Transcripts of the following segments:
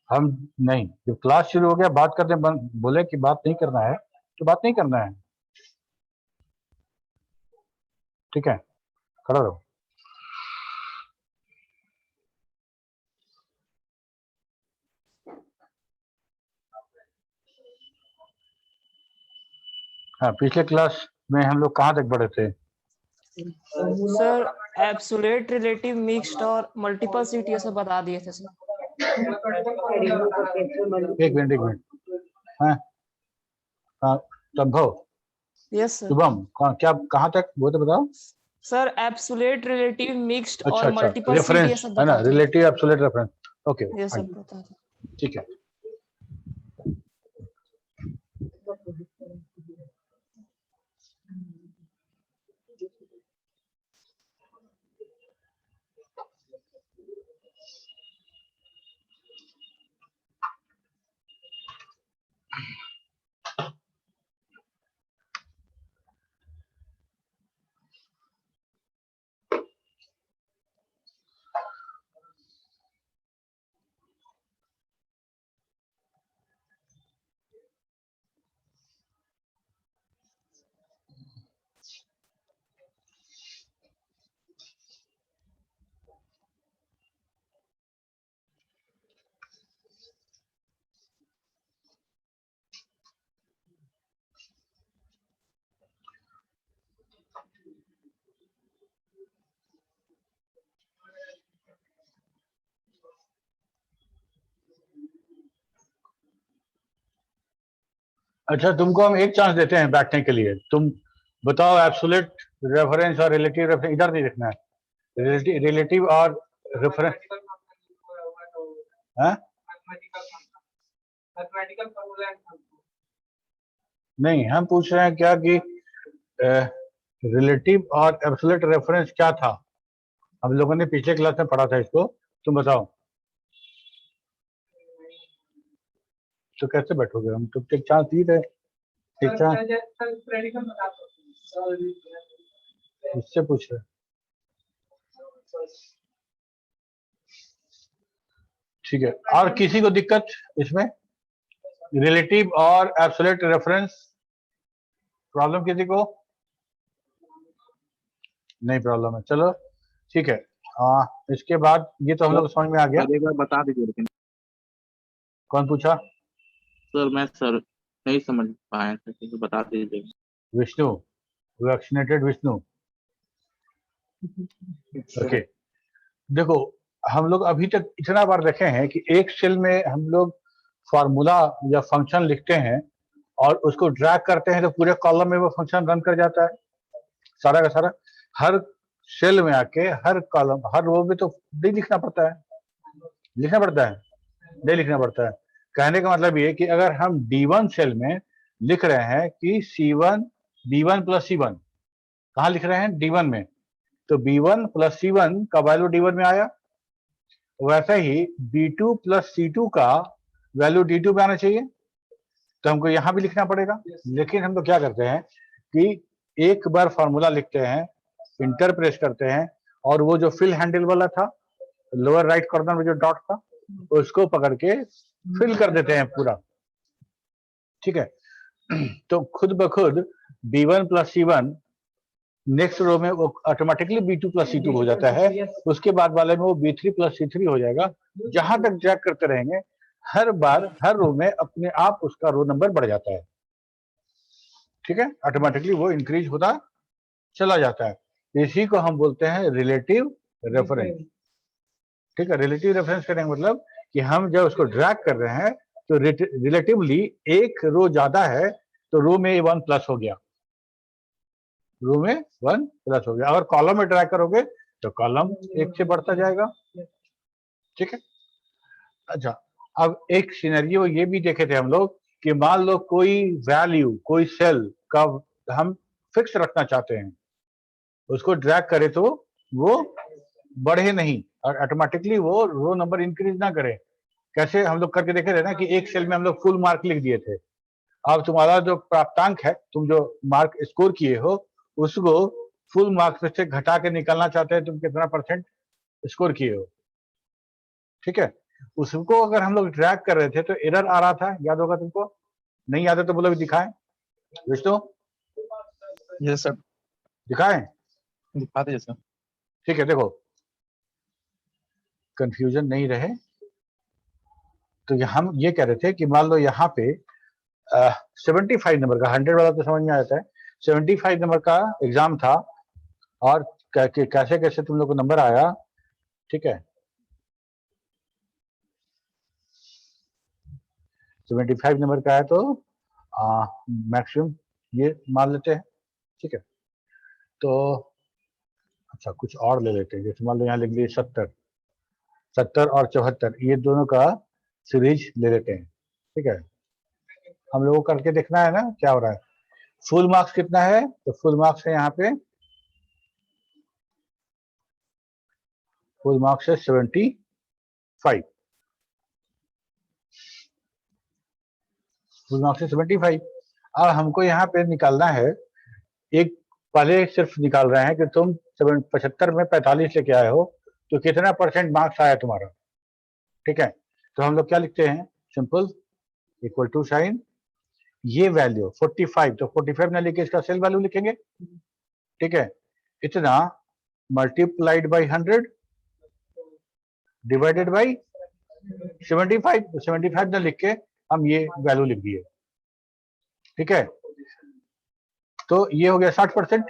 हम नहीं, जब क्लास शुरू हो गया बात करते बोले कि बात नहीं करना है तो बात नहीं करना है, ठीक है, खड़ा रहो। हाँ, पिछले क्लास में हम लोग कहाँ तक बढ़े थे? सर एब्सोल्यूट, रिलेटिव, मिक्स्ड और मल्टीपल सीट ये सब बता दिए थे सर। एक मिनट। हाँ संभव, यस सर। शुभम, क्या कहाँ तक वो तो बताओ। सर एब्सोल्यूट, रिलेटिव, मिक्स्ड अच्छा, और मल्टीपल सीट ये रेफरेंस सब है ना, बता दिए। रिलेटिव एब्सोल्यूट रेफरेंस, ओके ये सब बता दिए, ठीक है। अच्छा, तुमको हम एक चांस देते हैं बैठने के लिए, तुम बताओ एब्सोल्यूट रेफरेंस और रिलेटिव रेफरेंस इधर नहीं लिखना है, रिलेटिव और रेफरेंस, हाँ नहीं, हम पूछ रहे हैं क्या कि रिलेटिव और एब्सोल्यूट रेफरेंस क्या था, हम लोगों ने पिछले क्लास में पढ़ा था इसको, तुम बताओ। तो कैसे बैठोगे, हम तो एक चांस दिए थे, एक चांस इससे पूछ रहे। ठीक है, और किसी को दिक्कत इसमें, रिलेटिव और एब्सोल्यूट रेफरेंस प्रॉब्लम किसी को नहीं? प्रॉब्लम है, चलो ठीक है। इसके बाद ये तो हम लोग समझ में आ गया। एक बार बता दीजिए लेकिन। कौन पूछा? सर मैं सर नहीं समझ पाया था, तो बता दीजिए। Vishnu, vaccinated Vishnu, okay. देखो, हम लोग अभी तक इतना बार देखे हैं कि एक सेल में हम लोग फॉर्मूला या फंक्शन लिखते हैं और उसको ड्रैग करते हैं तो पूरे कॉलम में वो फंक्शन रन कर जाता है, सारा का सारा। हर सेल में आके हर कॉलम, हर रो में तो नहीं लिखना पड़ता है, लिखना पड़ता है, नहीं लिखना पड़ता है। कहने का मतलब ये कि अगर हम D1 सेल में लिख रहे हैं कि C1 B1 प्लस C1, कहाँ लिख रहे हैं? D1 में, तो B1 प्लस C1 का वैल्यू D1 में आया, वैसे ही B2 प्लस C2 का वैल्यू D2 में आना चाहिए, तो हमको यहाँ भी लिखना पड़ेगा। लेकिन हम लोग क्या करते हैं कि एक बार फॉर्मूला लिखते हैं, इंटर प्रेस करते हैं, और वो जो फिल हैंडल वाला था लोअर राइट कॉर्नर में जो डॉट था उसको पकड़ के फिल कर देते हैं पूरा, ठीक है। तो खुद ब खुद B1 plus C1 next row में वो ऑटोमेटिकली B2 प्लस C2 हो जाता है, उसके बाद वाले में वो B3 प्लस C3 हो जाएगा। जहां तक ड्रैग करते रहेंगे हर बार हर रो में अपने आप उसका रो नंबर बढ़ जाता है, ठीक है, ऑटोमेटिकली वो इंक्रीज होता चला जाता है। इसी को हम बोलते हैं रिलेटिव रेफरेंस, ठीक है। रिलेटिव रेफरेंस करने का मतलब कि हम जब उसको ड्रैग कर रहे हैं तो रिलेटिवली एक रो ज्यादा है तो रो में 1 प्लस हो गया, रो में 1 प्लस हो गया। अगर कॉलम में ड्रैग करोगे तो कॉलम 1 से बढ़ता जाएगा। ठीक है। अच्छा, अब एक सिनेरियो ये भी देखे थे हम लोग कि मान लो कोई वैल्यू, कोई सेल का हम फिक्स रखना चाहते हैं, उसको ड्रैग करे तो वो बढ़े नहीं और ऑटोमेटिकली वो रो नंबर इंक्रीज ना करे। कैसे हम लोग करके देखे थे ना कि एक सेल में हम लोग फुल मार्क लिख दिए थे। अब तुम्हारा जो प्राप्तांक है, तुम जो मार्क स्कोर किए हो, उसको फुल मार्क्स से घटा के निकालना चाहते हैं, तुम कितना परसेंट स्कोर किए हो। ठीक है, उसको अगर हम लोग ट्रैक कर रहे थे तो एरर आ रहा था, याद होगा तुमको? नहीं याद है तो बोलो दिखाएं विष्णु। यस सर, दिखाएं? दिखा दीजिए सर। ठीक है, देखो कंफ्यूजन नहीं रहे तो हम ये कह रहे थे कि मान लो यहाँ पे 75 नंबर का, 100 वाला तो समझ में आ जाता है, 75 नंबर का एग्जाम था और कैसे कैसे तुम लोग को नंबर आया। ठीक है, 75 नंबर का है तो मैक्सिमम ये मान लेते हैं। ठीक है, तो अच्छा कुछ और ले लेते हैं, जैसे मान लो यहाँ लिख लिए 70 और 74, ये दोनों का सीरीज ले लेते हैं। ठीक है, हम लोगों को करके देखना है ना क्या हो रहा है। फुल मार्क्स कितना है? तो फुल मार्क्स है यहाँ पे, फुल मार्क्स है 75, फुल मार्क्स है 75। और हमको यहाँ पे निकालना है, एक पहले सिर्फ निकाल रहे हैं कि तुम 75 में 45 लेके आए हो तो कितना परसेंट मार्क्स आया तुम्हारा। ठीक है, तो हम लोग क्या लिखते हैं, सिंपल इक्वल टू साइन ये वैल्यू 45, तो 45 ना लिखे इसका सेल वैल्यू लिखेंगे। ठीक है, इतना मल्टीप्लाइड बाई 100 डिवाइडेड बाई 75, तो 75 ना लिख के हम ये वैल्यू लिख दिए। ठीक है, तो ये हो गया 60%।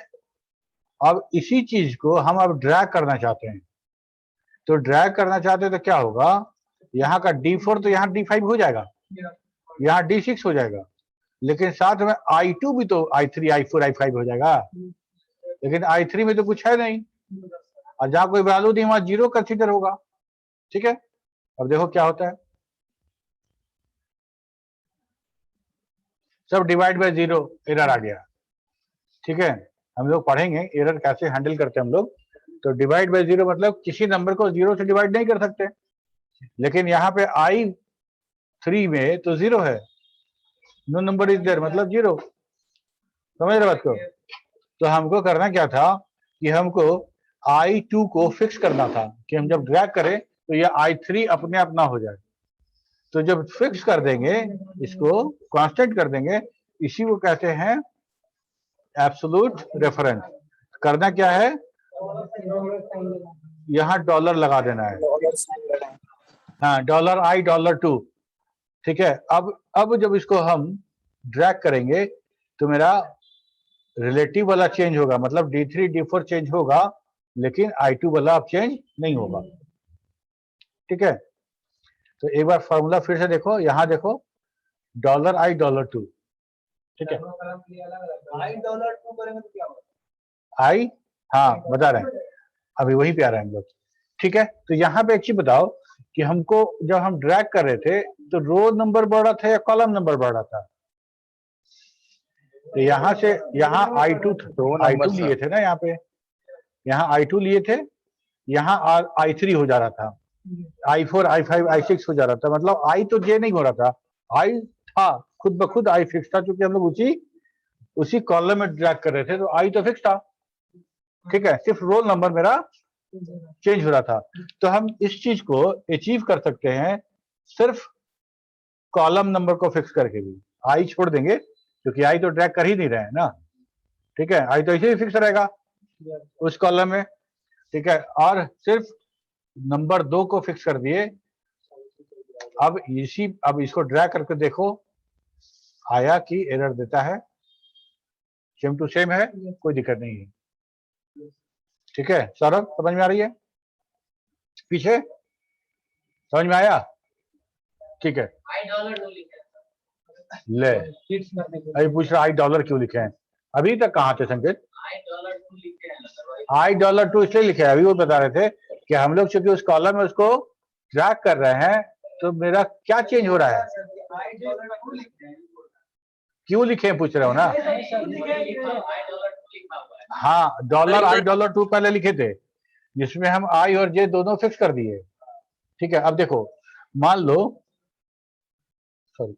अब इसी चीज को हम अब ड्रैग करना चाहते हैं, तो ड्रैग करना चाहते हैं तो क्या होगा, यहाँ का D4 तो यहाँ D5 हो जाएगा, यहाँ D6 हो जाएगा, लेकिन साथ में I2 भी तो I3 I4 I5 हो जाएगा, लेकिन I3 में तो कुछ है नहीं और जहां कोई वैल्यू नहीं वहां 0 कंसीडर होगा। ठीक है, अब देखो क्या होता है, सब डिवाइड बाय 0, एरर आ गया। ठीक है, हम लोग पढ़ेंगे एरर कैसे हैंडल करते हैं हम लोग। तो डिवाइड बाय 0 मतलब किसी नंबर को 0 से डिवाइड नहीं कर सकते, लेकिन यहाँ पे I3 में तो 0 है, नो नंबर इज देयर मतलब 0। समझ रहे बात को? तो हमको करना क्या था कि हमको I2 को फिक्स करना था कि हम जब ड्रैग करें तो ये I3 अपने आप ना हो जाए। तो जब फिक्स कर देंगे, इसको कांस्टेंट कर देंगे, इसी को कहते हैं एब्सोल्यूट रेफरेंस। करना क्या है, यहाँ डॉलर लगा देना है, हाँ $I $2। ठीक है, अब जब इसको हम ड्रैग करेंगे तो मेरा रिलेटिव वाला चेंज होगा, मतलब D3 D4 चेंज होगा, लेकिन I2 वाला अब चेंज नहीं होगा। ठीक है, तो एक बार फॉर्मूला फिर से देखो, यहाँ देखो $I $2। ठीक है, I, हाँ बता रहे हैं, अभी वही पे आ रहे हैं हम लोग। ठीक है, तो यहाँ पे एक चीज बताओ कि हमको जब हम ड्रैग कर रहे थे तो रो नंबर बढ़ रहा था या कॉलम नंबर बढ़ रहा था? तो यहाँ से यहाँ I2 लिए थे ना, यहाँ पे यहाँ I2 लिए थे, यहाँ I3 हो जा रहा था, I4 I5 I6 हो जा रहा था, मतलब I तो J नहीं हो रहा था, I था खुद ब खुद I फिक्स था, क्योंकि हम लोग उसी कॉलम में ड्रैग कर रहे थे, तो I तो फिक्स था। ठीक है, सिर्फ रोल नंबर मेरा चेंज हो रहा था। तो हम इस चीज को अचीव कर सकते हैं सिर्फ कॉलम नंबर को फिक्स करके भी। I छोड़ देंगे क्योंकि I तो ड्रैग कर ही नहीं रहे हैं ना। ठीक है, I तो ऐसे ही फिक्स रहेगा उस कॉलम में। ठीक है, और सिर्फ नंबर 2 को फिक्स कर दिए। अब इसको ड्रैग करके देखो आया कि एरर देता है, सेम टू सेम है, कोई दिक्कत नहीं है। ठीक है, सौरभ समझ में आ रही है? पीछे समझ में आया? ठीक है, ले अभी पूछ रहा $I क्यों लिखे हैं, अभी तक कहाँ थे संकेत? $2 इसलिए लिखे हैं, अभी वो बता रहे थे कि हम लोग चूंकि उस कॉलम में उसको ट्रैक कर रहे हैं तो मेरा क्या चेंज हो रहा है, क्यों लिखे पूछ रहे हो ना। हाँ, $2 पहले लिखे थे जिसमें हम आई और जे दोनों फिक्स कर दिए। ठीक है, अब देखो मान लो, सॉरी,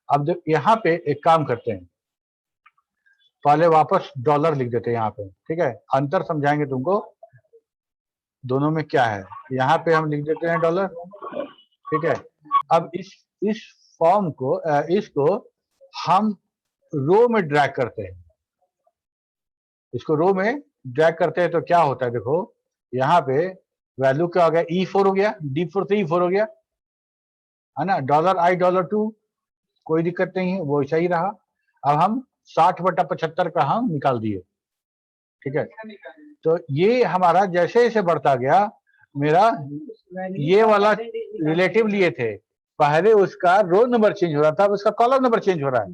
अब यहाँ पे एक काम करते हैं, पहले वापस डॉलर लिख देते हैं यहाँ पे। ठीक है, अंतर समझाएंगे तुमको दोनों में क्या है। यहाँ पे हम लिख देते हैं $। ठीक है, अब इस फॉर्म को इसको हम रो में ड्रैग करते हैं, इसको रो में ड्रैग करते हैं तो क्या होता है, देखो यहाँ पे वैल्यू क्या हो गया, E4 हो गया, D4 से E4 हो गया, है ना। $2 कोई दिक्कत नहीं है, वो ऐसा ही रहा। अब हम 60/75 का हम निकाल दिए। ठीक है, तो ये हमारा जैसे जैसे बढ़ता गया, मेरा ये वाला रिलेटिव लिए थे, पहले उसका रो नंबर चेंज हो रहा था, अब उसका कॉलम नंबर चेंज हो रहा है,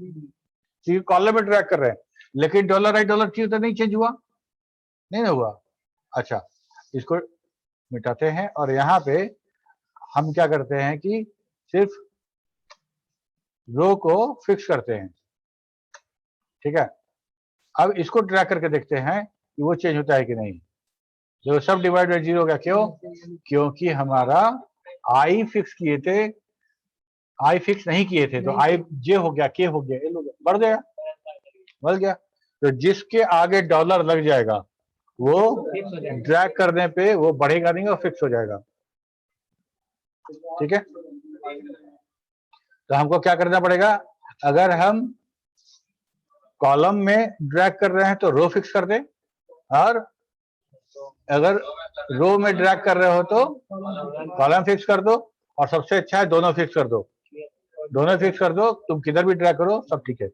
क्योंकि कॉलम में ट्रैक कर रहे हैं। लेकिन $2 तो नहीं चेंज हुआ, नहीं ना हुआ। अच्छा, इसको मिटाते हैं और यहाँ पे हम क्या करते हैं कि सिर्फ रो को फिक्स करते हैं। ठीक है, अब इसको ट्रैक करके देखते हैं कि वो चेंज होता है कि नहीं। जो सब डिवाइड बाय 0 हो गया, क्यों, क्योंकि हमारा आई फिक्स किए थे, आई फिक्स नहीं किए थे, तो आई जे हो गया, के हो गया, एल हो गया, बढ़ गया, बढ़ गया। तो जिसके आगे डॉलर लग जाएगा वो ड्रैग करने पे वो बढ़ेगा नहीं और फिक्स हो जाएगा। ठीक है, तो हमको क्या करना पड़ेगा, अगर हम कॉलम में ड्रैग कर रहे हैं तो रो फिक्स कर दे, और अगर रो में ड्रैग कर रहे हो तो कॉलम फिक्स कर दो, और सबसे अच्छा है दोनों फिक्स कर दो, दोनों फिक्स कर दो, तुम किधर भी ड्रैग करो सब ठीक है।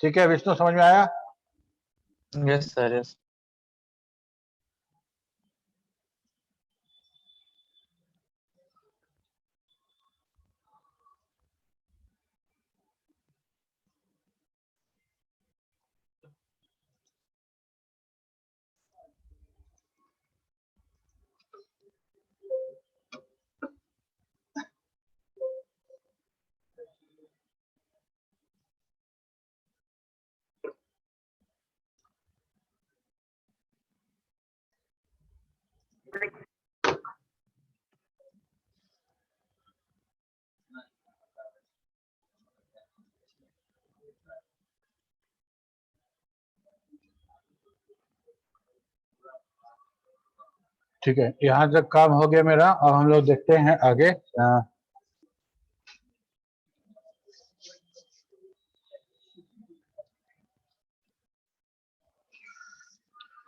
ठीक है विष्णु, समझ में आया? Yes, sir. Yes. ठीक है, यहाँ तक काम हो गया मेरा। और हम लोग देखते हैं आगे।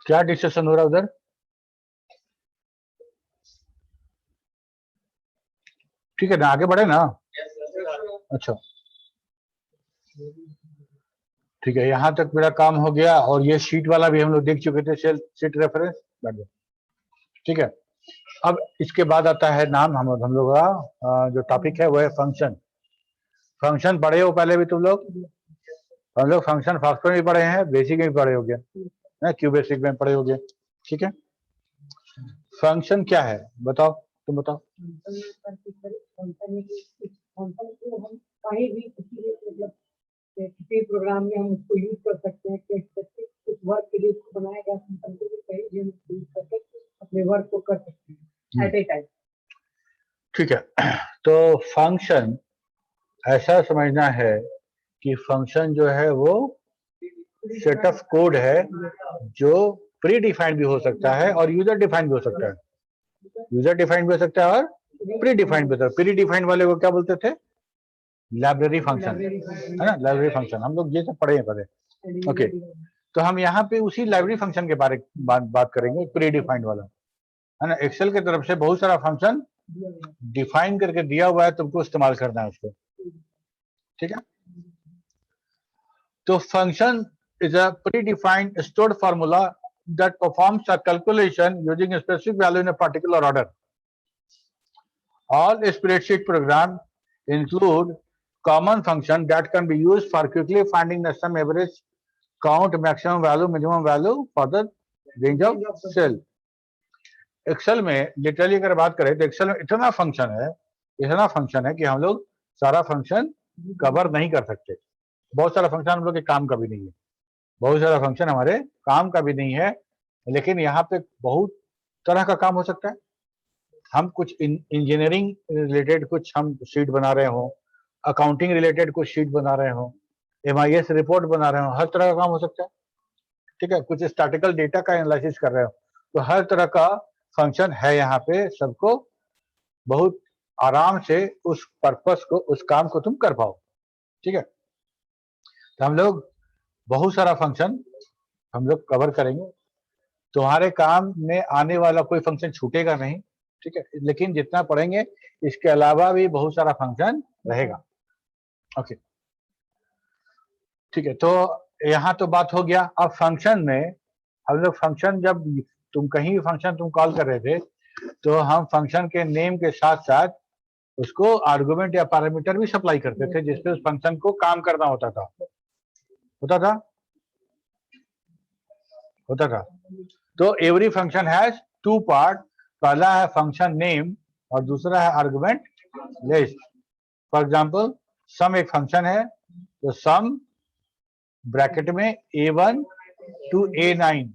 क्या डिस्कशन हो रहा है उधर? ठीक है ना, आगे बढ़े ना। अच्छा, ठीक है, यहाँ तक मेरा काम हो गया। और ये शीट वाला भी हम लोग देख चुके थे, सेल शीट रेफरेंस। ठीक है, अब इसके बाद आता है नाम, हम लोग का जो टॉपिक है वो है फंक्शन। फंक्शन पढ़े हो पहले भी तुम लोग? हम लोग फंक्शन फॉस्फेट में भी पढ़े हैं, बेसिक में भी पढ़े होंगे ना, क्यू बेसिक में पढ़े होंगे। ठीक है, फंक्शन क्या है बताओ, तुम बताओ। किसी प्रोग्राम में हम उसको यूज कर सकते हैं, कुछ वर्क के लिए उसको बनाया गया फंक्शन को कहीं भी हम यूज करके अपने वर्क को कर सकते हैं एट ए टाइम। ठीक है, तो फंक्शन ऐसा समझना है कि फंक्शन जो है वो सेट ऑफ कोड है जो प्री डिफाइंड भी हो सकता है और यूजर डिफाइंड भी हो सकता है। यूजर डिफाइंड भी हो सकता है और प्री डिफाइंड भी होता है। प्री डिफाइंड वाले को क्या बोलते थे? लाइब्रेरी फंक्शन, है ना, लाइब्रेरी फंक्शन। हम लोग ये सब पढ़े हैं पहले। ओके, तो हम यहाँ पे उसी लाइब्रेरी फंक्शन के बारे बात करेंगे, प्री डिफाइंड वाला, है ना। एक्सेल की तरफ से बहुत सारा फंक्शन डिफाइन करके दिया हुआ है, तुमको इस्तेमाल करना है उसको। ठीक है, तो function is a predefined stored formula that performs a calculation using a specific value in a particular order. All spreadsheet programs include common function that can be used for quickly finding the sum, average, count, maximum value, minimum value for the range of cell. Excel में literally अगर बात करें तो Excel में इतना function है कि हम लोग सारा फंक्शन कवर नहीं कर सकते। बहुत सारा फंक्शन हम लोग के काम का भी नहीं है, बहुत सारा फंक्शन हमारे काम का भी नहीं है, लेकिन यहाँ पे बहुत तरह का काम हो सकता है। हम कुछ इंजीनियरिंग रिलेटेड कुछ हम शीट बना रहे हो, अकाउंटिंग रिलेटेड कुछ शीट बना रहे हो, MIS रिपोर्ट बना रहे हो, हर तरह का काम हो सकता है। ठीक है, कुछ स्टैटिकल डेटा का एनालिसिस कर रहे हो, तो हर तरह का फंक्शन है यहाँ पे, सबको बहुत आराम से उस पर्पस को, उस काम को तुम कर पाओ। ठीक है, तो हम लोग बहुत सारा फंक्शन हम लोग कवर करेंगे, तुम्हारे काम में आने वाला कोई फंक्शन छूटेगा नहीं। ठीक है, लेकिन जितना पढ़ेंगे इसके अलावा भी बहुत सारा फंक्शन रहेगा। ओके, ठीक है, तो यहाँ तो बात हो गया। अब फंक्शन में हम लोग फंक्शन, जब तुम कहीं भी फंक्शन तुम कॉल कर रहे थे तो हम फंक्शन के नेम के साथ साथ उसको आर्गुमेंट या पैरामीटर भी सप्लाई करते थे, जिससे उस फंक्शन को काम करना होता था। तो every function has two part, पहला है फंक्शन नेम और दूसरा है argument list. For example sum एक फंक्शन है, तो सम ब्रैकेट में A1 to A9।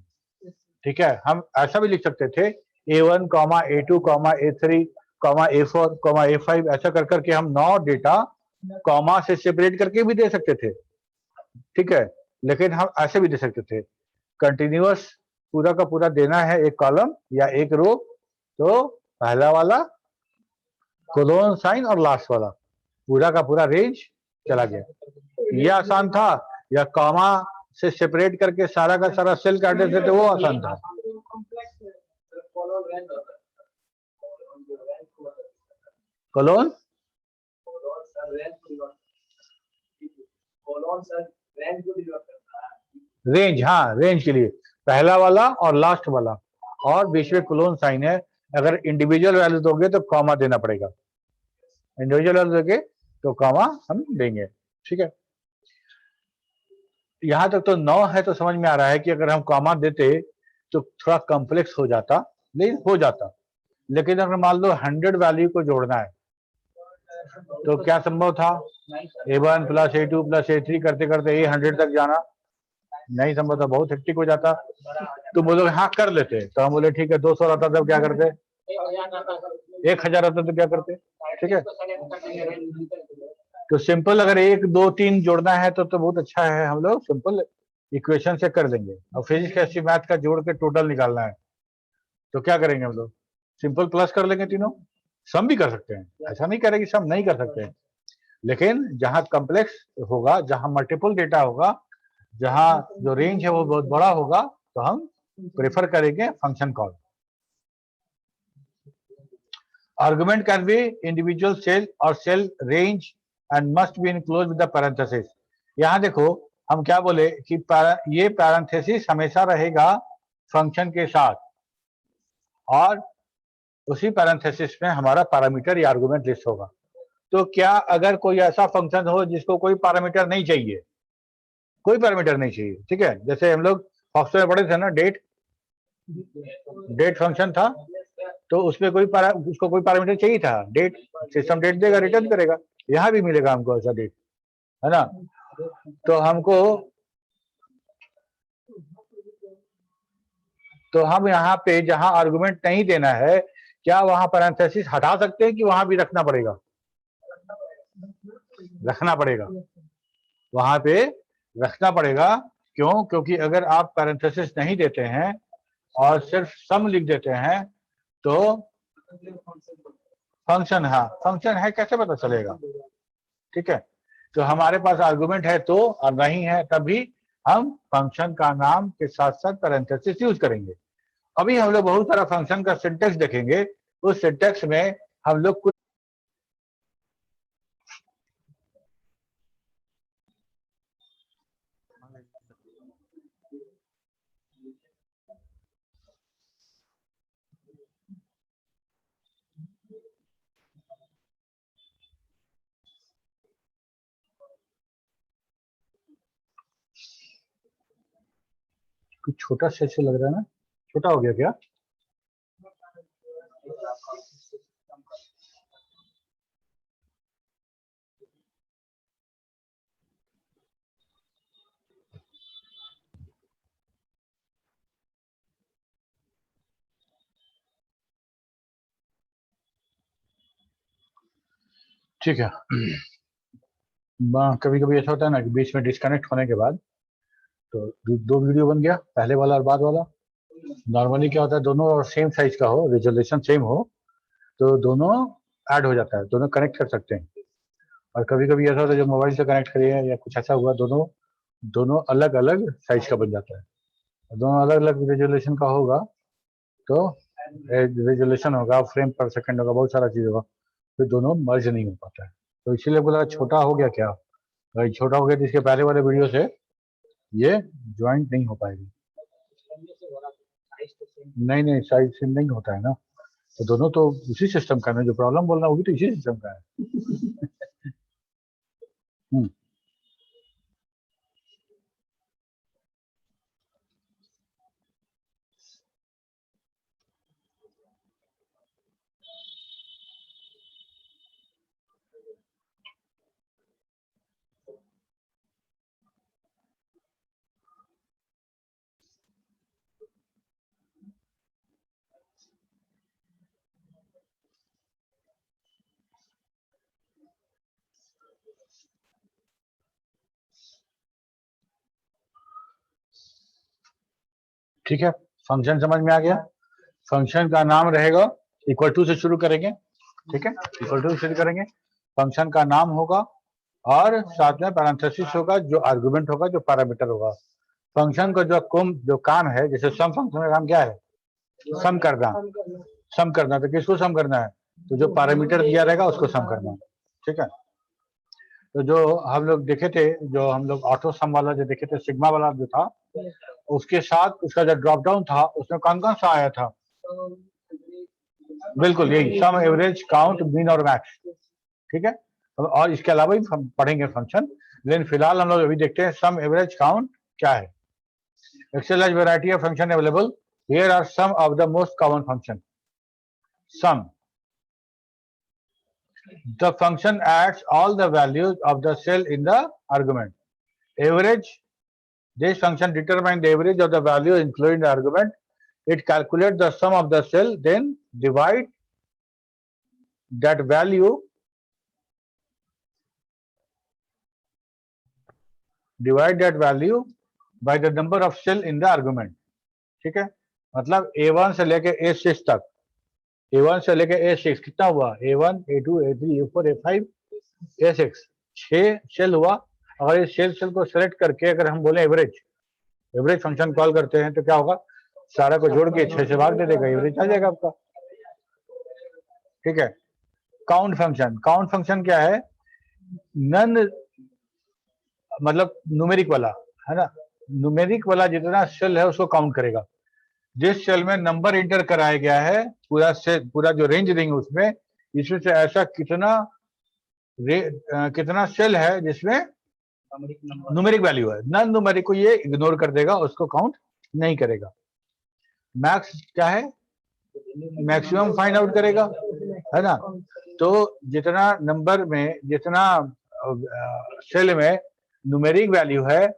ठीक है, हम ऐसा भी लिख सकते थे A1, A2, A3, A4, A5, ऐसा कर करके हम 9 डेटा कॉमा से सेपरेट करके भी दे सकते थे। ठीक है, लेकिन हम ऐसे भी दे सकते थे, कंटिन्यूअस पूरा का पूरा देना है एक कॉलम या एक रो, तो पहला वाला कोलोन साइन और लास्ट वाला पूरा का पूरा रेंज चला गया। ये आसान था, या कॉमा से सेपरेट करके सारा का सारा सेल काट देते थे, वो आसान था। कोलोन रेंज, हाँ रेंज के लिए पहला वाला और लास्ट वाला, और बीच में कोलोन साइन है। अगर इंडिविजुअल वैल्यू दोगे तो कॉमा देना पड़ेगा, इंडिविजुअल वैल्यू दोगे तो कॉमा हम देंगे। ठीक है, यहाँ तक तो 9 है, तो समझ में आ रहा है कि अगर हम कॉमा देते तो थोड़ा कॉम्प्लेक्स हो जाता, लेकिन अगर मान लो 100 वैल्यू को जोड़ना है तो क्या संभव था, A1 + A2 + A3 करते करते A100 तक जाना नहीं संभव था, बहुत हेक्टिक हो जाता। तो बोलोगे हाँ कर लेते, तो हम बोले ठीक है, 200 रहता तब क्या करते, 1000 रहता तो क्या करते। ठीक है, तो सिंपल अगर 1, 2, 3 जोड़ना है तो बहुत अच्छा है, हम लोग सिंपल इक्वेशन से कर देंगे। और फिजिक्स, केमिस्ट्री, मैथ का जोड़ के टोटल निकालना है तो क्या करेंगे हम लोग, सिंपल प्लस कर लेंगे तीनों। सम भी कर सकते हैं, ऐसा नहीं करें कि सम नहीं कर सकते हैं, लेकिन जहां कॉम्प्लेक्स होगा, जहां मल्टीपल डेटा होगा, जहां जो रेंज है वो बहुत बड़ा होगा, तो हम प्रेफर करेंगे function call. Argument can be individual cell और cell range and must be enclose with the parenthesis. यहाँ देखो हम क्या बोले कि ये पैरेंथेसिस हमेशा रहेगा फंक्शन के साथ, और उसी पैरेंथेसिस में हमारा पैरामीटर या आर्गुमेंट लिस्ट होगा। तो क्या अगर कोई ऐसा फंक्शन हो जिसको कोई पैरामीटर नहीं चाहिए, कोई पैरामीटर नहीं चाहिए, ठीक है, जैसे हम लोग सॉफ्टवेयर पढ़े थे ना, डेट फंक्शन था, तो उसमें उसको कोई पैरामीटर चाहिए था, डेट, सिस्टम डेट देगा, रिटर्न करेगा। यहाँ भी मिलेगा हमको ऐसा डेट, है ना। तो हम यहाँ पे जहां आर्गुमेंट नहीं देना है, क्या वहां पैरेंथेसिस हटा सकते हैं कि वहां भी रखना पड़ेगा, वहां पे रखना पड़ेगा। क्यों, क्योंकि अगर आप पैरेंथेसिस नहीं देते हैं और सिर्फ सम लिख देते हैं तो फंक्शन, हाँ फंक्शन है कैसे पता चलेगा। ठीक है, तो हमारे पास आर्गुमेंट है तो, और नहीं है तभी हम फंक्शन का नाम के साथ साथ पैरेंथेसिस यूज करेंगे। अभी हम लोग बहुत सारा फंक्शन का सिंटेक्स देखेंगे, उस सिंटेक्स में हम लोग कुछ कुछ छोटा से लग रहा है ना, छोटा हो गया क्या? ठीक है। कभी कभी ऐसा होता है ना कि बीच में डिस्कनेक्ट होने के बाद तो दो वीडियो बन गया, पहले वाला और बाद वाला। नॉर्मली क्या होता है, दोनों सेम साइज का हो, रेजोल्यूशन सेम हो, तो दोनों ऐड हो जाता है, दोनों कनेक्ट कर सकते हैं। और कभी कभी ऐसा होता है, जो मोबाइल से कनेक्ट करिए या कुछ ऐसा हुआ, दोनों अलग अलग साइज का बन जाता है। दोनों अलग अलग रेजोल्यूशन का होगा तो रेजोल्यूशन होगा, फ्रेम पर सेकंड होगा, बहुत सारा चीज होगा, फिर दोनों मर्ज नहीं हो पाता है। तो इसीलिए बोला छोटा हो गया क्या? भाई छोटा हो गया तो इसके पहले वाले वीडियो से ये ज्वाइंट नहीं हो पाएगी। नहीं नहीं, साइज सेम नहीं होता है ना, तो दोनों तो उसी सिस्टम का है, जो प्रॉब्लम बोल रहा हूँ वो भी तो इसी सिस्टम का है। ठीक है, फंक्शन समझ में आ गया। फंक्शन का नाम रहेगा, इक्वल टू से शुरू करेंगे, ठीक है, इक्वल टू से शुरू करेंगे। फंक्शन का नाम होगा और साथ में पैरेंथेसिस होगा, जो आर्गुमेंट होगा, जो पैरामीटर होगा। फंक्शन का जो काम है, जैसे सम फंक्शन का काम क्या है? सम करना। सम करना, तो किसको सम करना है? तो जो पैरामीटर दिया रहेगा उसको सम करना है, ठीक है। तो जो हम लोग देखे थे, जो हम लोग ऑटो सम वाला जो देखे थे, सिग्मा वाला जो था, उसके साथ उसका जो ड्रॉप डाउन था उसमें कौन कौन सा आया था? बिल्कुल यही, सम, एवरेज, काउंट, मीन और मैक्स, ठीक है। और इसके अलावा भी हम पढ़ेंगे फंक्शन, लेकिन फिलहाल हम लोग अभी देखते हैं सम, एवरेज, काउंट क्या है। Excel has variety of function available, here are some of the most common function. Sum, the function adds all the values of the cell in the argument. Average, this function determines the average of the value included in the argument. It calculates the sum of the cell, then divide that value by the number of cell in the argument, ठीक है। मतलब A1 से लेके A6 तक, A1 से लेके A6 कितना हुआ? A1, A2, A3, A4, A5, A6, 6 cell हुआ। अगर इस सेल को सेलेक्ट करके अगर हम बोले एवरेज फंक्शन कॉल करते हैं तो क्या होगा? सारा को जोड़ के 6 से भाग दे देगा, एवरेज आ जाएगा आपका, ठीक है। काउंट फंक्शन क्या है? नन, मतलब न्यूमेरिक वाला है ना, न्यूमेरिक वाला जितना सेल है उसको काउंट करेगा। जिस सेल में नंबर इंटर कराया गया है, पूरा जो रेंज देंगे उसमें, इसमें से ऐसा कितना सेल है जिसमें न्यूमेरिक वैल्यू है, नॉन न्यूमेरिक को ये इग्नोर कर देगा, उसको काउंट नहीं करेगा। मैक्स क्या है? मैक्सिमम फाइंड आउट करेगा, है ना। तो जितना नंबर में, जितना सेल में न्यूमेरिक वैल्यू है,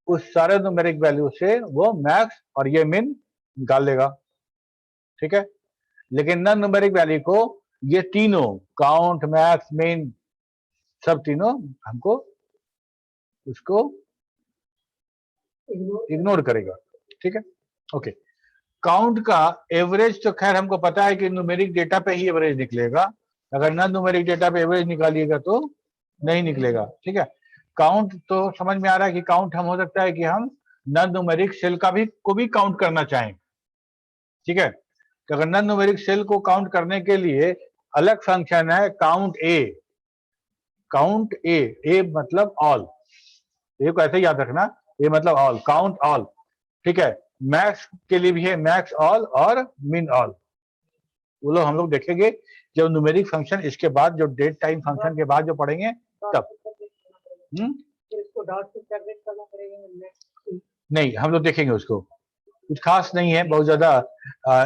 उस सारे न्यूमेरिक वैल्यू से वो मैक्स और ये मिन निकाल लेगा, ठीक है। लेकिन नॉन न्यूमेरिक वैल्यू को ये तीनों, काउंट, मैक्स, मिन, सब तीनों हमको उसको इग्नोर करेगा, ठीक है। ओके, काउंट का एवरेज तो खैर हमको पता है कि न्यूमेरिक डेटा पे ही एवरेज निकलेगा, अगर नॉन न्यूमेरिक डेटा पे एवरेज निकालिएगा तो नहीं निकलेगा, ठीक है। काउंट तो समझ में आ रहा है कि काउंट हम हो सकता है कि हम नॉन न्यूमेरिक सेल को भी काउंट करना चाहें, ठीक है। तो अगर नॉन न्यूमेरिक सेल को काउंट करने के लिए अलग फंक्शन है काउंट ए मतलब ऑल, ए को ऐसे याद रखना, ए मतलब ऑल, काउंट ऑल, ठीक है। मैक्स के लिए भी है मैक्स ऑल और मिन ऑल, वो लोग हम लोग देखेंगे जब न्यूमेरिक फंक्शन, इसके बाद जो डेट टाइम फंक्शन के बाद जो पढ़ेंगे तब। नहीं, हम लोग देखेंगे उसको, कुछ खास नहीं है, बहुत ज्यादा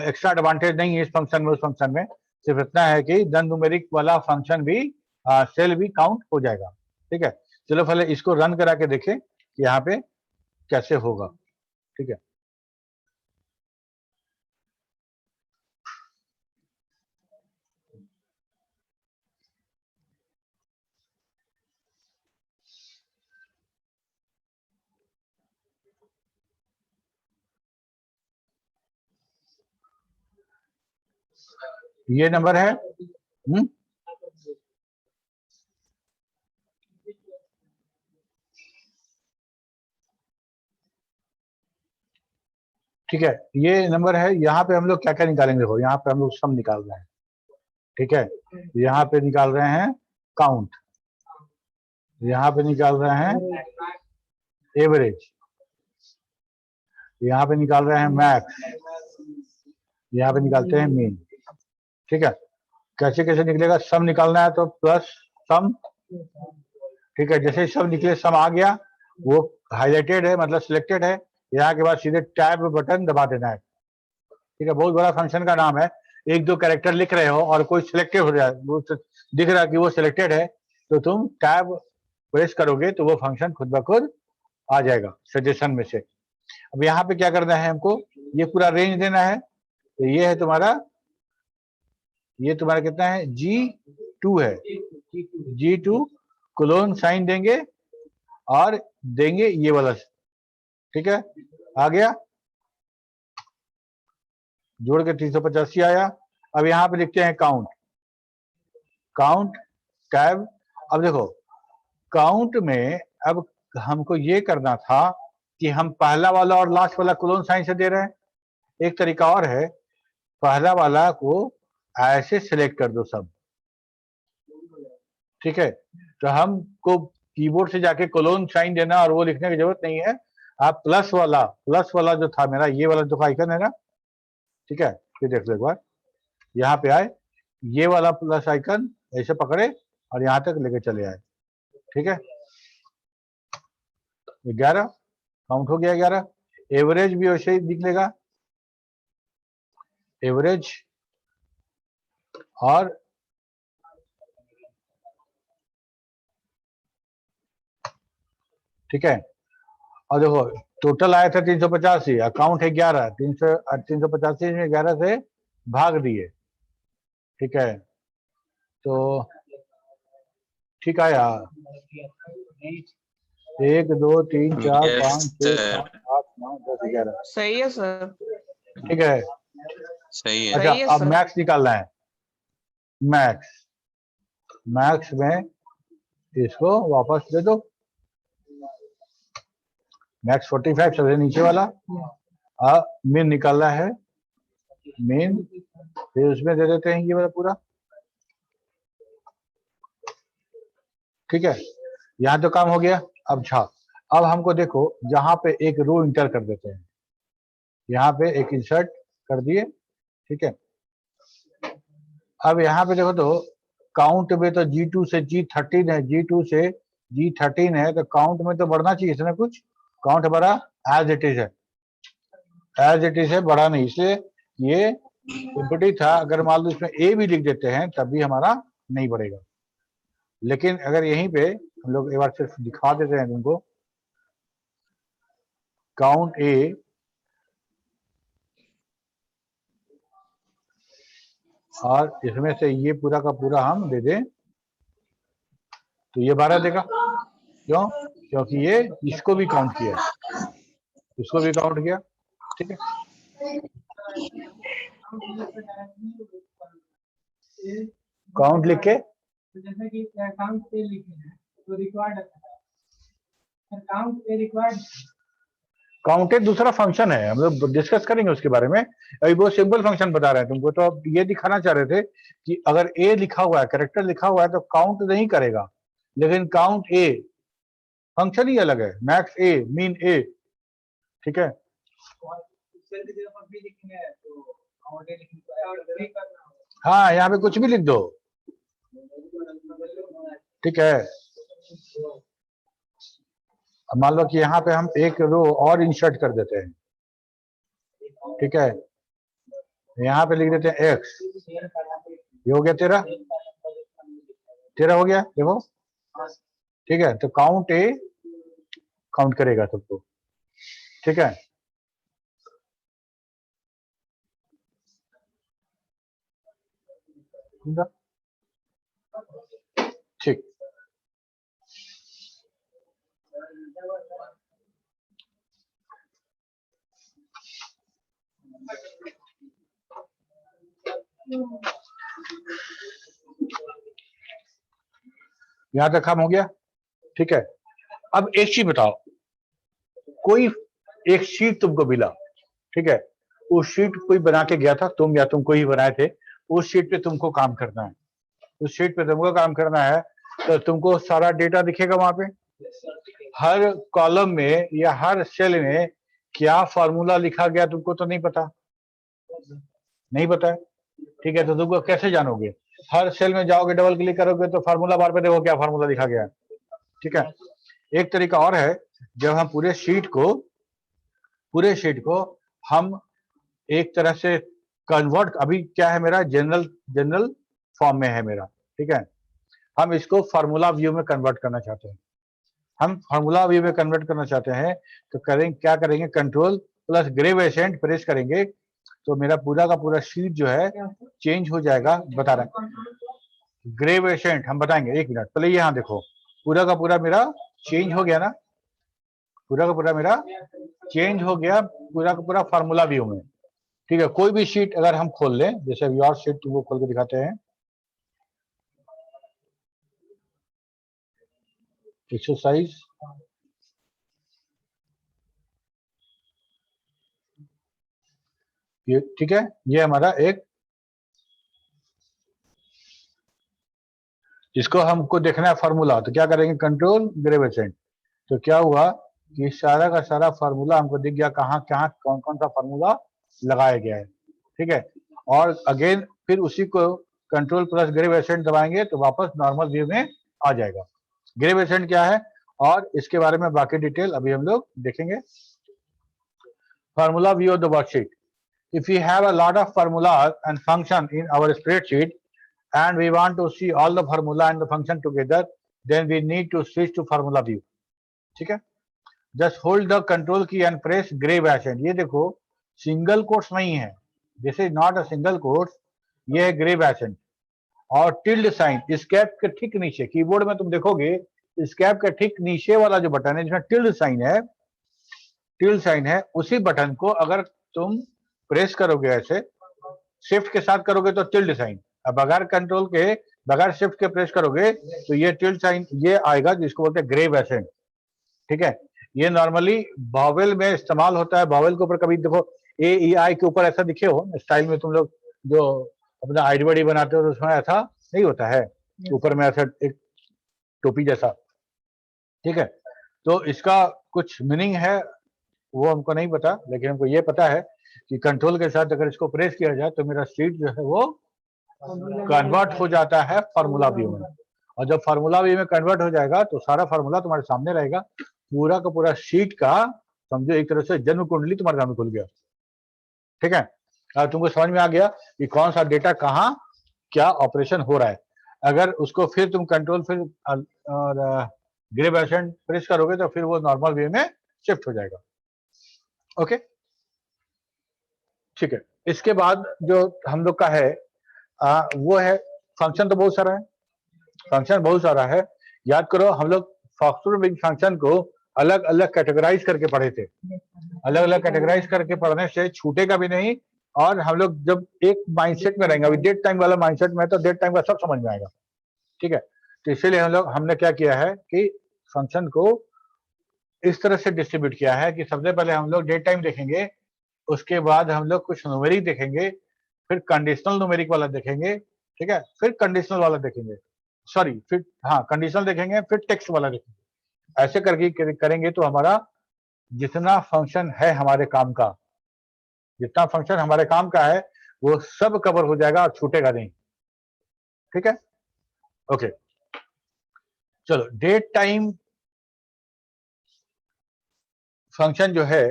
एक्स्ट्रा एडवांटेज नहीं है इस फंक्शन में उस फंक्शन में, सिर्फ इतना है कि नॉन न्यूमेरिक वाला फंक्शन भी सेल भी काउंट हो जाएगा। ठीक है, चलो पहले इसको रन करा के देखें कि यहाँ पे कैसे होगा। ठीक है, ये नंबर है। ठीक है, ये नंबर है। यहाँ पे हम लोग क्या क्या निकालेंगे, देखो यहाँ पे हम लोग सम निकाल रहे हैं। ठीक है, यहाँ पे निकाल रहे हैं काउंट, यहाँ पे निकाल रहे हैं एवरेज, यहाँ पे निकाल रहे हैं मैक्स, यहाँ पे निकालते हैं मीन। ठीक है, कैसे कैसे निकलेगा, सम निकालना है तो प्लस सम। ठीक है, जैसे सम निकले, सम आ गया, वो हाईलाइटेड है मतलब सिलेक्टेड है, यहाँ के बाद सीधे टैब बटन दबा देना है। ठीक है, बहुत बड़ा फंक्शन का नाम है। एक दो कैरेक्टर लिख रहे हो और कोई सिलेक्टेड हो जाए, वो दिख रहा है कि वो सिलेक्टेड है, तो तुम टैब प्रेस करोगे तो वो फंक्शन खुद ब खुद आ जाएगा सजेशन में से। अब यहाँ पे क्या करना है हमको, ये पूरा रेंज देना है। तो ये है तुम्हारा, ये तुम्हारा कितना है, G2 है, G2 कोलोन साइन देंगे और देंगे ये वाला। ठीक है, आ गया, जोड़ के 385 आया। अब यहाँ पे लिखते हैं काउंट, काउंट टैब। अब देखो काउंट में अब हमको ये करना था कि हम पहला वाला और लास्ट वाला कोलोन साइन से दे रहे हैं। एक तरीका और है, पहला वाला को ऐसे सिलेक्ट कर दो सब। ठीक है, तो हमको कीबोर्ड से जाके कोलोन साइन देना और वो लिखने की जरूरत नहीं है। आप प्लस वाला जो था मेरा, ये वाला जो आइकन है ना, ठीक है, फिर देख लो एक बार, यहाँ पे आए, ये वाला प्लस आइकन ऐसे पकड़े और यहाँ तक लेके चले आए। ठीक है, 11 काउंट हो गया, 11। एवरेज भी वैसे ही निकलेगा, एवरेज और ठीक है, और देखो टोटल आया था 385, अकाउंट है 11, 385 में 11 से भाग दिए। ठीक है, तो ठीक आया, 1 2 3 4 5 6 7 8 9 10 11। सही है सर। ठीक है, सही है। अच्छा सही है अब सर। मैक्स निकालना है। मैक्स में इसको वापस दे दो, मैक्स 45 सबसे नीचे वाला। मीन निकालना है, मीन फिर उसमें दे देते हैं ये वाला पूरा। ठीक है, यहाँ तो काम हो गया। अब अब हमको देखो, जहां पे एक रो इंटर कर देते हैं, यहाँ पे एक इंसर्ट कर दिए। ठीक है, अब यहाँ पे देखो तो काउंट में तो G2 से G13 है, G2 से G13 है, तो काउंट में तो बढ़ना चाहिए इसमें कुछ। काउंट हमारा एज इट इज है, एज इट इज है, बढ़ा नहीं, इसलिए ये एम्प्टी था। अगर मान लो इसमें ए भी लिख देते हैं तब भी हमारा नहीं बढ़ेगा। लेकिन अगर यहीं पे हम लोग एक बार सिर्फ दिखा देते हैं तुमको, काउंट ए और इसमें से ये पूरा का पूरा हम दे दें तो ये 12 देगा। क्यों? क्योंकि ये इसको भी काउंट किया, इसको भी काउंट किया। ठीक है, काउंट लिख के जैसे कि काउंट पे लिखे हैं तो रिक्वायर्ड है, काउंट पे रिक्वायर्ड। काउंटेड दूसरा फंक्शन है, हम लोग डिस्कस करेंगे उसके बारे में। अभी बहुत सिंपल फंक्शन बता रहे हैं तुमको। तो अब ये दिखाना चाह रहे थे कि अगर ए लिखा हुआ है, कैरेक्टर लिखा हुआ है, तो काउंट नहीं करेगा, लेकिन काउंट ए फंक्शन ही अलग है, मैक्स ए, मीन ए। ठीक है, हाँ यहाँ पे कुछ भी लिख दो। ठीक है, मान लो कि यहाँ पे हम एक रो और इंसर्ट कर देते हैं, ठीक है, यहाँ पे लिख देते हैं x, ये हो गया 13, 13 हो गया देखो, ठीक है। तो काउंट ए काउंट करेगा सबको, ठीक है। ठीक, यहां तक काम हो गया, ठीक है। अब एक चीज बताओ, कोई एक शीट तुमको मिला, ठीक है, उस शीट कोई बना के गया था, तुम या तुमको ही बनाए थे, उस शीट पे तुमको काम करना है, उस शीट पे तुमको काम करना है, तो तुमको सारा डेटा दिखेगा वहां पे, हर कॉलम में या हर सेल में क्या फॉर्मूला लिखा गया तुमको तो नहीं पता, नहीं पता है, ठीक है। तो तुमको कैसे जानोगे, हर सेल में जाओगे, डबल क्लिक करोगे तो फार्मूला बार पे देखो क्या फार्मूला लिखा गया है, ठीक है। एक तरीका और है, जब हम पूरे शीट को हम एक तरह से कन्वर्ट, अभी क्या है मेरा जनरल फॉर्म में है मेरा, ठीक है, हम इसको फार्मूला व्यू में कन्वर्ट करना चाहते हैं, हम फार्मूला व्यू में कन्वर्ट करना चाहते हैं, तो क्या करेंगे, कंट्रोल प्लस ग्रेविएशन प्रेस करेंगे, तो मेरा पूरा का पूरा शीट जो है चेंज हो जाएगा, बता रहे हैं ग्रेविएशन, हम बताएंगे, एक मिनट पहले यहाँ देखो, पूरा का पूरा मेरा चेंज हो गया ना, पूरा का पूरा मेरा चेंज हो गया, पूरा का पूरा फार्मूला व्यू में, ठीक है। कोई भी शीट अगर हम खोल लें, जैसे योर शीट तुमको खोल के दिखाते हैं, एक्सरसाइज, ये ठीक है, ये हमारा एक, इसको हमको देखना है फार्मूला, तो क्या करेंगे, कंट्रोल ग्रेविएशन, तो क्या हुआ कि सारा का सारा फार्मूला हमको दिख गया, कहाँ कहाँ कौन कौन सा फार्मूला लगाया गया है, ठीक है। और अगेन फिर उसी को कंट्रोल प्लस ग्रेविएशन दबाएंगे तो वापस नॉर्मल व्यू में आ जाएगा। ग्रेविएशन क्या है और इसके बारे में बाकी डिटेल अभी हम लोग देखेंगे। Formula view of the worksheet, if we have a lot of formulas and function in our spreadsheet and we want to see all the formula and the function together, then we need to switch to formula view, ठीक है। just hold the control key and press ग्रेविएशन, ये देखो single quotes नहीं है, this is not a single quotes, ये है ग्रेविएशन, और tilde sign escape के ठीक नीचे, कीबोर्ड में तुम देखोगे स्केप के ठीक नीचे वाला जो बटन है जिसमें टिल्ड साइन है, उसी बटन को अगर तुम प्रेस करोगे ऐसे, शिफ्ट के साथ करोगे तो टिल्ड साइन, अब बगैर शिफ्ट के प्रेस करोगे तो ये टिल्ड साइन ये आएगा, जिसको बोलते हैं ग्रेविएशन, ठीक है। ये नॉर्मली बावेल में इस्तेमाल होता है, बावेल के ऊपर कभी देखो ए ई आई के ऊपर ऐसा दिखे हो स्टाइल में, तुम लोग जो अपना आईडी बनाते हो तो उसमें ऐसा नहीं होता है, ऊपर में ऐसा एक टोपी जैसा, ठीक है। तो इसका कुछ मीनिंग है वो हमको नहीं पता, लेकिन हमको ये पता है कि कंट्रोल के साथ अगर इसको प्रेस किया जाए तो मेरा शीट जो है वो कन्वर्ट हो जाता है फार्मूला व्यू में, और जब फार्मूला व्यू में कन्वर्ट हो जाएगा तो सारा फार्मूला तुम्हारे सामने रहेगा, पूरा का पूरा शीट का समझो एक तरह से जन्म कुंडली तुम्हारे सामने खुल गया, ठीक है। तुमको समझ में आ गया कि कौन सा डेटा कहाँ क्या ऑपरेशन हो रहा है। अगर उसको फिर तुम कंट्रोल फिर और ग्रेविएशन प्रेस करोगे तो फिर वो नॉर्मल व्यू में शिफ्ट हो जाएगा, ओके, ठीक है। इसके बाद जो हम लोग का है वो है फंक्शन, तो बहुत सारा है, याद करो हम लोग फॉक्सट्रॉट फंक्शन को अलग अलग कैटेगराइज करके पढ़े थे, अलग अलग कैटेगराइज करके पढ़ने से छूटेगा भी नहीं, और हम लोग जब एक माइंडसेट में रहेंगे, अभी डेट टाइम वाला माइंडसेट में है तो डेट टाइम का सब समझ में आएगा, ठीक है। तो इसीलिए हमने क्या किया है कि फंक्शन को इस तरह से डिस्ट्रीब्यूट किया है कि सबसे पहले हम लोग डेट टाइम देखेंगे, उसके बाद हम लोग कुछ न्यूमेरिक देखेंगे, फिर कंडीशनल न्यूमेरिक वाला देखेंगे, ठीक है, फिर कंडीशनल वाला देखेंगे, सॉरी फिर कंडीशनल देखेंगे, फिर टेक्स्ट वाला देखेंगे, ऐसे करके करेंगे तो हमारा जितना फंक्शन है हमारे काम का, जितना फंक्शन हमारे काम का है वो सब कवर हो जाएगा और छूटेगा नहीं, ठीक है, ओके। चलो डेट टाइम फंक्शन जो है,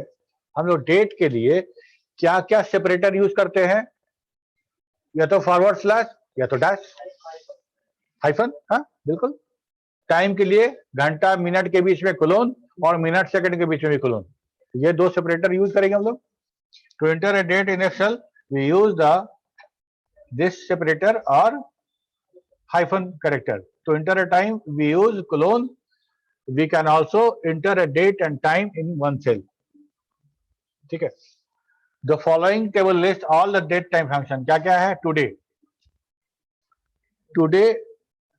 हम लोग डेट के लिए क्या क्या सेपरेटर यूज करते हैं? या तो फॉरवर्ड स्लैश या तो डैश, हाइफन। हाँ बिल्कुल। टाइम के लिए घंटा मिनट के बीच में कोलोन और मिनट सेकंड के बीच में भी कोलोन, ये दो सेपरेटर यूज करेंगे हम लोग। To enter a date in Excel we use the this separator और hyphen character. To enter a time we use colon. We can also enter a date and time in one cell. ठीक है। The following table list all the date time function. क्या क्या है? Today. Today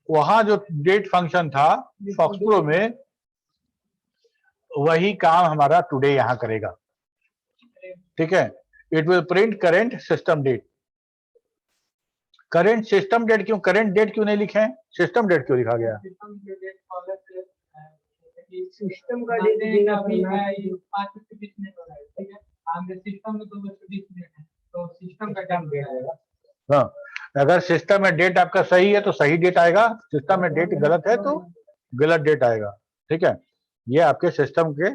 वहां जो date function था फॉक्सप्रो में, वही काम हमारा टुडे यहां करेगा। ठीक है। It will print current system date. Current system date क्यों, करेंट डेट क्यों नहीं लिखे हैं? सिस्टम डेट क्यों लिखा गया? सिस्टम का डेट बिना करना है, सिस्टम में तो सिस्टम का टाइम डेट आएगा। हाँ, अगर सिस्टम में डेट आपका सही है तो सही डेट आएगा, सिस्टम में डेट गलत है तो गलत डेट आएगा। ठीक है। ये आपके सिस्टम के,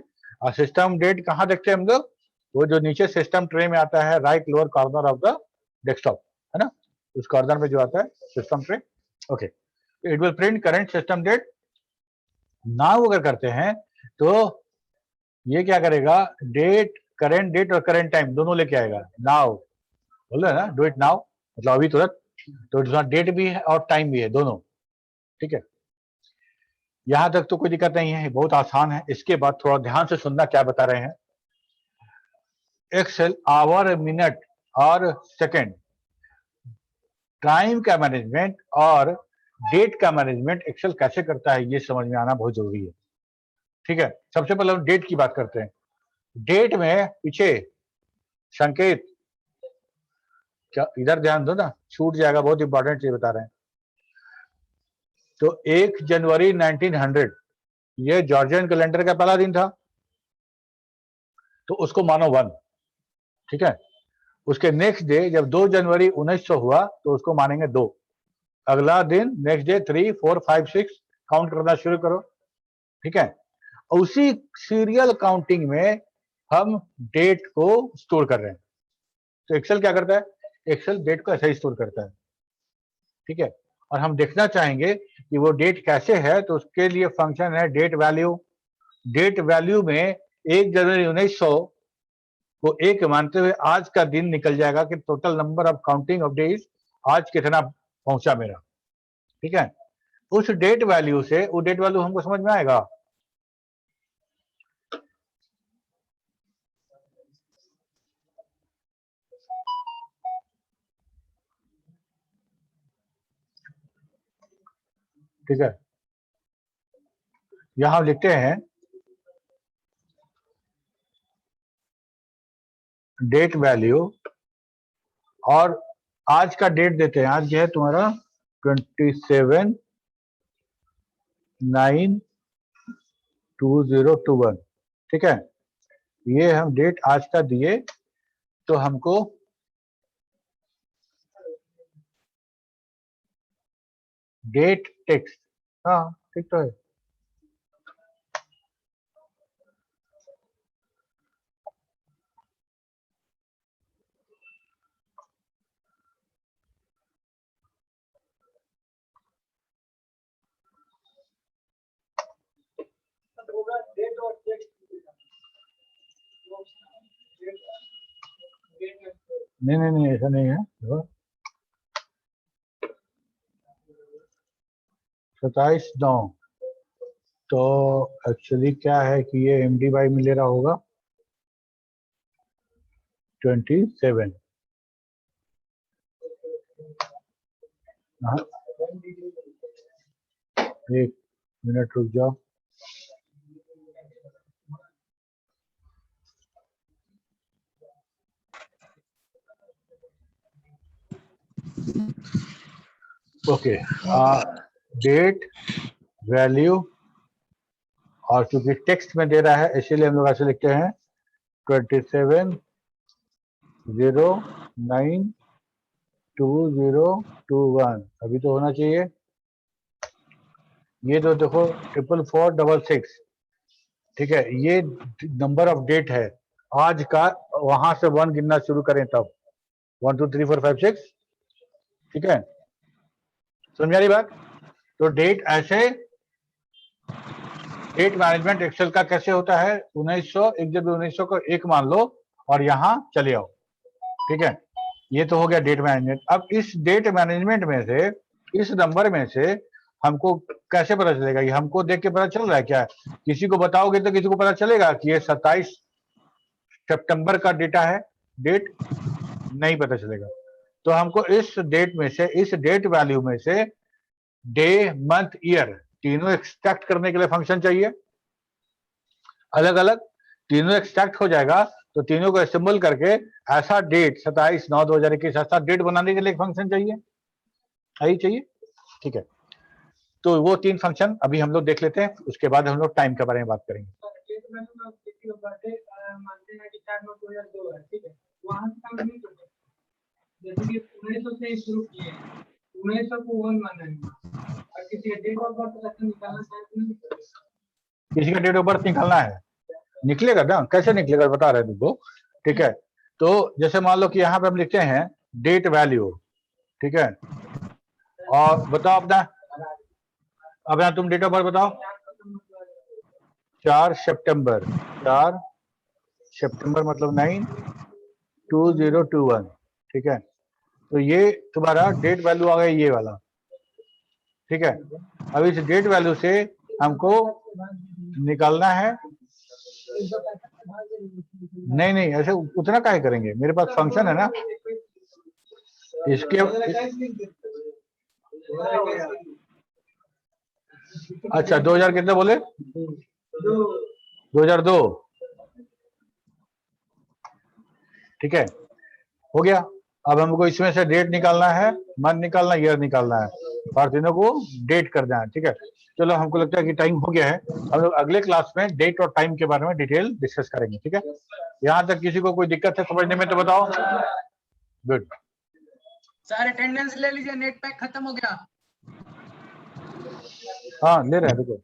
सिस्टम डेट कहाँ देखते हैं हम लोग? वो जो नीचे सिस्टम ट्रे में आता है, right lower corner of the desktop, है ना, उस कॉर्नर में जो आता है system tray. Okay, it will print current system date. Now अगर करते हैं तो ये क्या करेगा? डेट, करंट डेट और करंट टाइम दोनों लेके आएगा। नाउ बोल रहे ना, डू इट नाउ, मतलब अभी तुरंत। तो डेट भी है और टाइम भी है, दोनों। ठीक है, यहां तक तो कोई दिक्कत नहीं है, बहुत आसान है। इसके बाद थोड़ा ध्यान से सुनना क्या बता रहे हैं। एक्सेल आवर, मिनट और सेकंड, टाइम का मैनेजमेंट और डेट का मैनेजमेंट एक्सेल कैसे करता है, ये समझ में आना बहुत जरूरी है। ठीक है, सबसे पहले हम डेट की बात करते हैं। डेट में पीछे संकेत, क्या इधर ध्यान दो ना, छूट जाएगा, बहुत इंपॉर्टेंट चीज बता रहे हैं। तो 1 जनवरी 1900 ये जॉर्जियन कैलेंडर का पहला दिन था, तो उसको मानो 1। ठीक है। उसके नेक्स्ट डे जब 2 जनवरी 1900 हुआ तो उसको मानेंगे 2। अगला दिन नेक्स्ट डे 3, 4, 5, 6 काउंट करना शुरू करो। ठीक है। उसी सीरियल काउंटिंग में हम डेट को स्टोर कर रहे हैं। तो एक्सेल क्या करता है? एक्सेल डेट को ऐसे ही स्टोर करता है। ठीक है। और हम देखना चाहेंगे कि वो डेट कैसे है, तो उसके लिए फंक्शन है डेट वैल्यू। डेट वैल्यू में 1 जनवरी 1900 को 1 मानते हुए आज का दिन निकल जाएगा कि total number of counting of days आज कितना पहुंचा मेरा। ठीक है। उस डेट वैल्यू से, वो डेट वैल्यू हमको समझ में आएगा। ठीक है, यहां लिखते हैं डेट वैल्यू और आज का डेट देते हैं। आज है तुम्हारा 27/9/2021। ठीक है, ये हम डेट आज का दिए तो हमको डेट टेक्स्ट, हाँ ठीक तो है। डेट और टेक्स्ट नहीं ऐसा नहीं है। 27/9 तो एक्चुअली क्या है कि ये MD/by में ले रहा होगा 27। हाँ, 1 मिनट रुक जाओ। ओके, डेट वैल्यू और चूंकि टेक्स्ट में दे रहा है इसीलिए हम लोग ऐसे लिखते हैं 27/09/2021। अभी तो होना चाहिए। ये तो देखो 44466। ठीक है, ये नंबर ऑफ डेट है आज का वहां से 1 गिनना शुरू करें तब 1 2 3 4 5 6, ठीक है, समझ आ रही बात। तो डेट ऐसे, डेट मैनेजमेंट एक्सेल का कैसे होता है, 1900 एक जब 1900 को 1 मान लो और यहाँ चले आओ, ठीक है, ये तो हो गया डेट मैनेजमेंट। अब इस डेट मैनेजमेंट में से, इस नंबर में से हमको कैसे पता चलेगा, ये हमको देख के पता चल रहा है क्या, किसी को बताओगे तो किसी को पता चलेगा कि ये 27 सितंबर का डेटा है, डेट नहीं पता चलेगा। तो हमको इस डेट में से, इस डेट वैल्यू में से डे मंथ ईयर तीनों एक्सट्रैक्ट करने के लिए फंक्शन चाहिए, अलग अलग तीनों एक्सट्रैक्ट हो जाएगा तो तीनों को असेंबल करके ऐसा डेट 27/9/2021 ऐसा डेट बनाने के लिए एक फंक्शन चाहिए, यही चाहिए, ठीक है। तो वो 3 फंक्शन अभी हम लोग देख लेते हैं, उसके बाद हम लोग टाइम के बारे में बात करेंगे। डेट वैल्यू ऑफ किसी का बर्थडे मानते हैं कि 4/9/2002 है, ठीक है, वहां से काम नहीं करते, जैसे कि 1900 से शुरू किए 1900 को 1 माना है और किसी का डेट ऑफ बर्थ ऐसे निकालना चाहे तो नहीं कर सकते। किसी का डेट ऑफ बर्थ निकालना है, निकलेगा ना, कैसे निकलेगा बता रहे तुमको, ठीक है। तो जैसे मान लो कि यहाँ पे हम लिखते हैं डेट वैल्यू, ठीक है, और बताओ अपना तुम डेट ऑफ बर्थ बताओ। 4 सितंबर, 4 सितंबर मतलब 9/2021, ठीक है। तो ये तुम्हारा डेट वैल्यू आ गया, ये वाला, ठीक है। अब इस डेट वैल्यू से हमको निकालना है, नहीं ऐसे उतना काहे करेंगे, मेरे पास फंक्शन है ना इसके। अच्छा 2000 कितने बोले, 2002, ठीक है, हो गया। अब हमको इसमें से डेट निकालना है, मंथ निकालना, ईयर निकालना है और तीनों को डेट करना है, ठीक है। चलो हमको लगता है कि टाइम हो गया है, हम लोग अगले क्लास में डेट और टाइम के बारे में डिटेल डिस्कस करेंगे, ठीक है। यहाँ तक किसी को कोई दिक्कत है समझने में तो बताओ। गुड, सर अटेंडेंस ले लीजिए, नेट पैक खत्म हो गया। हाँ ले रहे हैं, देखो।